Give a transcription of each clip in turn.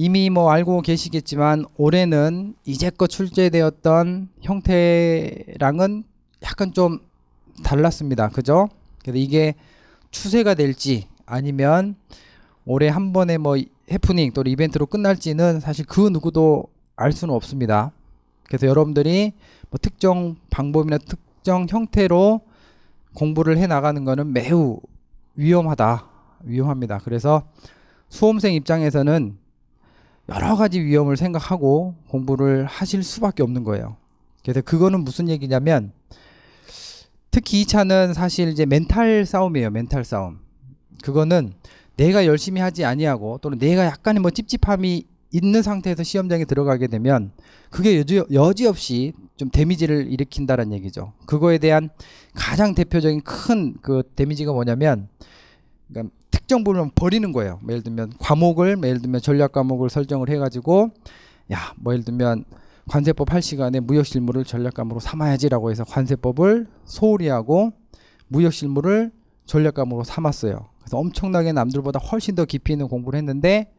이미 뭐 알고 계시겠지만 올해는 이제껏 출제되었던 형태랑은 약간 좀 달랐습니다. 그죠? 그래서 이게 추세가 될지 아니면 올해 한 번에 뭐 해프닝 또 이벤트로 끝날지는 사실 그 누구도 알 수는 없습니다. 그래서 여러분들이 뭐 특정 방법이나 특정 형태로 공부를 해 나가는 거는 매우 위험합니다. 그래서 수험생 입장에서는 여러 가지 위험을 생각하고 공부를 하실 수밖에 없는 거예요. 그래서 그거는 무슨 얘기냐면 특히 이 차는 사실 이제 멘탈 싸움이에요. 멘탈 싸움. 그거는 내가 열심히 하지 아니하고 또는 내가 약간의 뭐 찝찝함이 있는 상태에서 시험장에 들어가게 되면 그게 여지없이 좀 데미지를 일으킨다는 얘기죠. 그거에 대한 가장 대표적인 큰 그 데미지가 뭐냐면 그러니까 특정 부분을 버리는 거예요. 예를 들면 과목을 예를 들면 전략 과목을 설정을 해가지고 야 뭐 예를 들면 관세법 할 시간에 무역실무를 전략 과목으로 삼아야지라고 해서 관세법을 소홀히 하고 무역실무를 전략 과목으로 삼았어요. 그래서 엄청나게 남들보다 훨씬 더 깊이 있는 공부를 했는데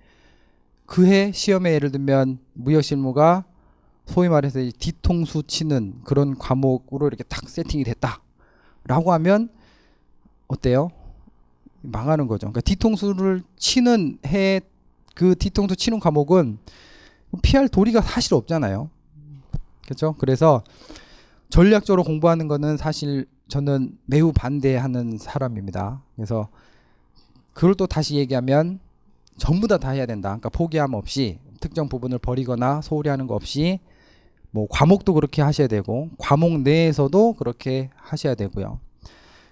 그해 시험에 예를 들면 무역실무가 소위 말해서 뒤통수 치는 그런 과목으로 이렇게 딱 세팅이 됐다라고 하면 어때요? 망하는 거죠. 그러니까 뒤통수를 치는 해 그 뒤통수 치는 과목은 피할 도리가 사실 없잖아요. 그렇죠? 그래서 전략적으로 공부하는 거는 사실 저는 매우 반대하는 사람입니다. 그래서 그걸 또 다시 얘기하면 전부 다 해야 된다. 그러니까 포기함 없이 특정 부분을 버리거나 소홀히 하는 거 없이 뭐 과목도 그렇게 하셔야 되고 과목 내에서도 그렇게 하셔야 되고요.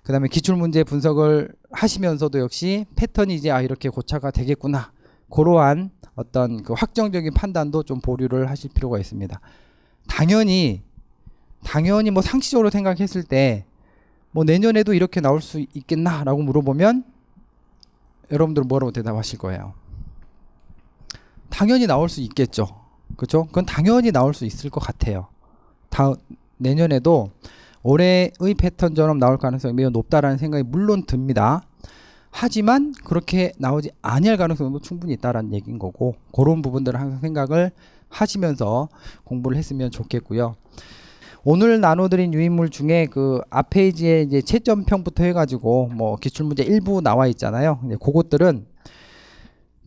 그 다음에 기출문제 분석을 하시면서도 역시 패턴이 이제 이렇게 고차가 되겠구나. 그러한 어떤 그 확정적인 판단도 좀 보류를 하실 필요가 있습니다. 당연히 뭐 상식적으로 생각했을 때 뭐 내년에도 이렇게 나올 수 있겠나 라고 물어보면 여러분들은 뭐라고 대답하실 거예요? 당연히 나올 수 있겠죠. 그렇죠? 그건 당연히 나올 수 있을 것 같아요. 내년에도 올해의 패턴처럼 나올 가능성이 매우 높다라는 생각이 물론 듭니다. 하지만 그렇게 나오지 아니할 가능성도 충분히 있다라는 얘기인 거고 그런 부분들을 항상 생각을 하시면서 공부를 했으면 좋겠고요. 오늘 나눠드린 유인물 중에 그 앞 페이지에 이제 채점평부터 해가지고 뭐 기출문제 일부 나와 있잖아요. 그것들은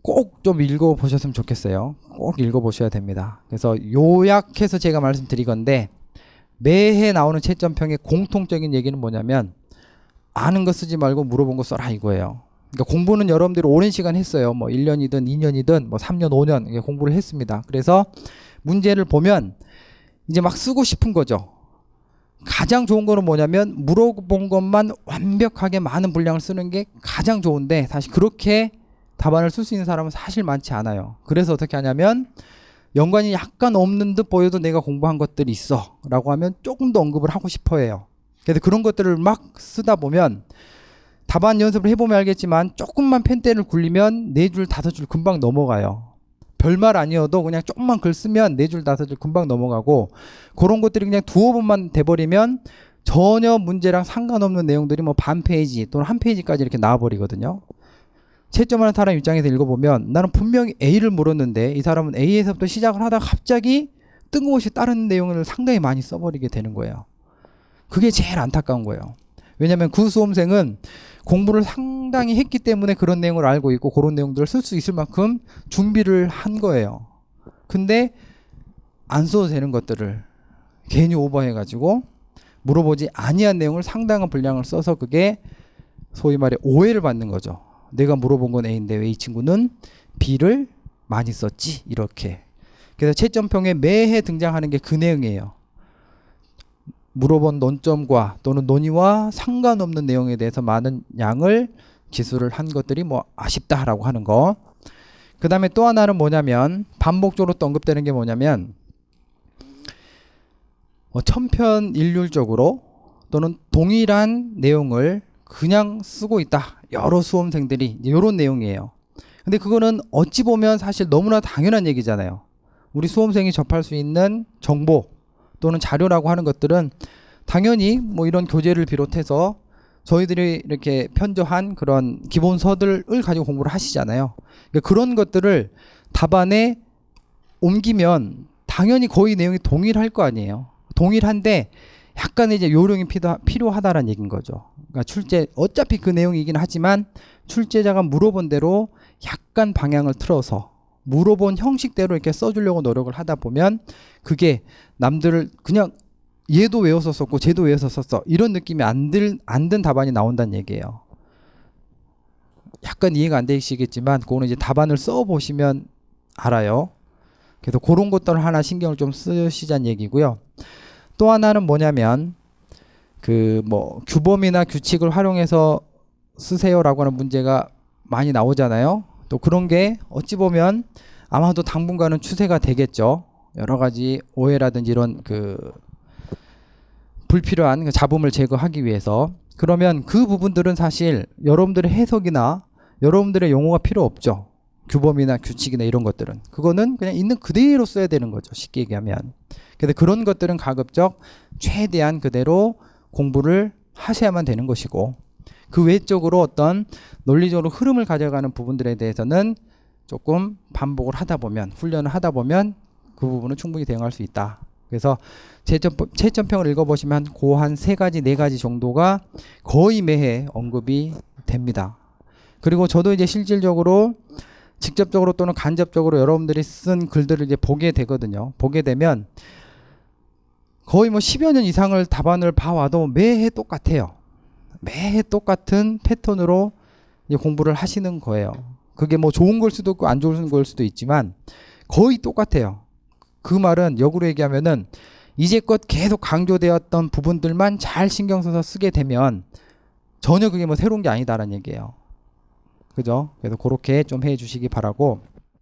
꼭 좀 읽어보셨으면 좋겠어요. 꼭 읽어보셔야 됩니다. 그래서 요약해서 제가 말씀드리건데 매해 나오는 채점평의 공통적인 얘기는 뭐냐면 아는 거 쓰지 말고 물어본 거 써라 이거예요. 그러니까 공부는 여러분들이 오랜 시간 했어요. 뭐 1년이든 2년이든 뭐 3년 5년 공부를 했습니다. 그래서 문제를 보면 이제 막 쓰고 싶은 거죠. 가장 좋은 거는 뭐냐면 물어본 것만 완벽하게 많은 분량을 쓰는 게 가장 좋은데 사실 그렇게 답안을 쓸 수 있는 사람은 사실 많지 않아요. 그래서 어떻게 하냐면 연관이 약간 없는 듯 보여도 내가 공부한 것들이 있어 라고 하면 조금 더 언급을 하고 싶어 해요. 그래서 그런 것들을 막 쓰다 보면 답안 연습을 해보면 알겠지만 조금만 펜대를 굴리면 4줄 5줄 금방 넘어가요. 별말 아니어도 그냥 조금만 글 쓰면 4줄 5줄 금방 넘어가고 그런 것들이 그냥 두어 번만 돼버리면 전혀 문제랑 상관없는 내용들이 뭐 반 페이지 또는 한 페이지까지 이렇게 나와버리거든요. 채점하는 사람 입장에서 읽어보면 나는 분명히 A를 물었는데 이 사람은 A에서부터 시작을 하다가 갑자기 뜬금없이 다른 내용을 상당히 많이 써버리게 되는 거예요. 그게 제일 안타까운 거예요. 왜냐하면 그 수험생은 공부를 상당히 했기 때문에 그런 내용을 알고 있고 그런 내용들을 쓸 수 있을 만큼 준비를 한 거예요. 근데 안 써도 되는 것들을 괜히 오버해가지고 물어보지 아니한 내용을 상당한 분량을 써서 그게 소위 말해 오해를 받는 거죠. 내가 물어본 건 A인데 왜 이 친구는 B를 많이 썼지? 이렇게. 그래서 채점평에 매해 등장하는 게 그 내용이에요. 물어본 논점과 또는 논의와 상관없는 내용에 대해서 많은 양을 기술을 한 것들이 뭐 아쉽다라고 하는 거. 그 다음에 또 하나는 뭐냐면 반복적으로 또 언급되는 게 뭐냐면 천편일률적으로 또는 동일한 내용을 그냥 쓰고 있다. 여러 수험생들이 이런 내용이에요. 근데 그거는 어찌 보면 사실 너무나 당연한 얘기잖아요. 우리 수험생이 접할 수 있는 정보 또는 자료라고 하는 것들은 당연히 뭐 이런 교재를 비롯해서 저희들이 이렇게 편저한 그런 기본서들을 가지고 공부를 하시잖아요. 그러니까 그런 것들을 답안에 옮기면 당연히 거의 내용이 동일할 거 아니에요. 동일한데 약간의 이제 요령이 필요하다라는 얘기인 거죠. 그러니까 어차피 그 내용이긴 하지만 출제자가 물어본 대로 약간 방향을 틀어서 물어본 형식대로 이렇게 써주려고 노력을 하다 보면 그게 남들을 그냥 얘도 외워서 썼고 쟤도 외워서 썼어 이런 느낌이 안 든 답안이 나온다는 얘기예요. 약간 이해가 안 되시겠지만 그거는 이제 답안을 써 보시면 알아요. 그래서 그런 것들을 하나 신경을 좀 쓰시자는 얘기고요. 또 하나는 뭐냐면 그 뭐 규범이나 규칙을 활용해서 쓰세요라고 하는 문제가 많이 나오잖아요. 또 그런 게 어찌 보면 아마도 당분간은 추세가 되겠죠. 여러 가지 오해라든지 이런 그 불필요한 그 잡음을 제거하기 위해서. 그러면 그 부분들은 사실 여러분들의 해석이나 여러분들의 용어가 필요 없죠. 규범이나 규칙이나 이런 것들은 그거는 그냥 있는 그대로 써야 되는 거죠. 쉽게 얘기하면. 그래서 그런 것들은 가급적 최대한 그대로 공부를 하셔야만 되는 것이고 그 외적으로 어떤 논리적으로 흐름을 가져가는 부분들에 대해서는 조금 반복을 하다 보면 훈련을 하다 보면 그 부분은 충분히 대응할 수 있다. 그래서 채점평을 읽어보시면 그 한 3가지 4가지 정도가 거의 매해 언급이 됩니다. 그리고 저도 이제 실질적으로 직접적으로 또는 간접적으로 여러분들이 쓴 글들을 이제 보게 되거든요. 보게 되면 거의 뭐 10여 년 이상을 답안을 봐와도 매해 똑같아요. 매해 똑같은 패턴으로 이제 공부를 하시는 거예요. 그게 뭐 좋은 걸 수도 있고 안 좋은 걸 수도 있지만 거의 똑같아요. 그 말은 역으로 얘기하면은 이제껏 계속 강조되었던 부분들만 잘 신경 써서 쓰게 되면 전혀 그게 뭐 새로운 게 아니다라는 얘기예요. 그죠? 그래서 그렇게 좀 해 주시기 바라고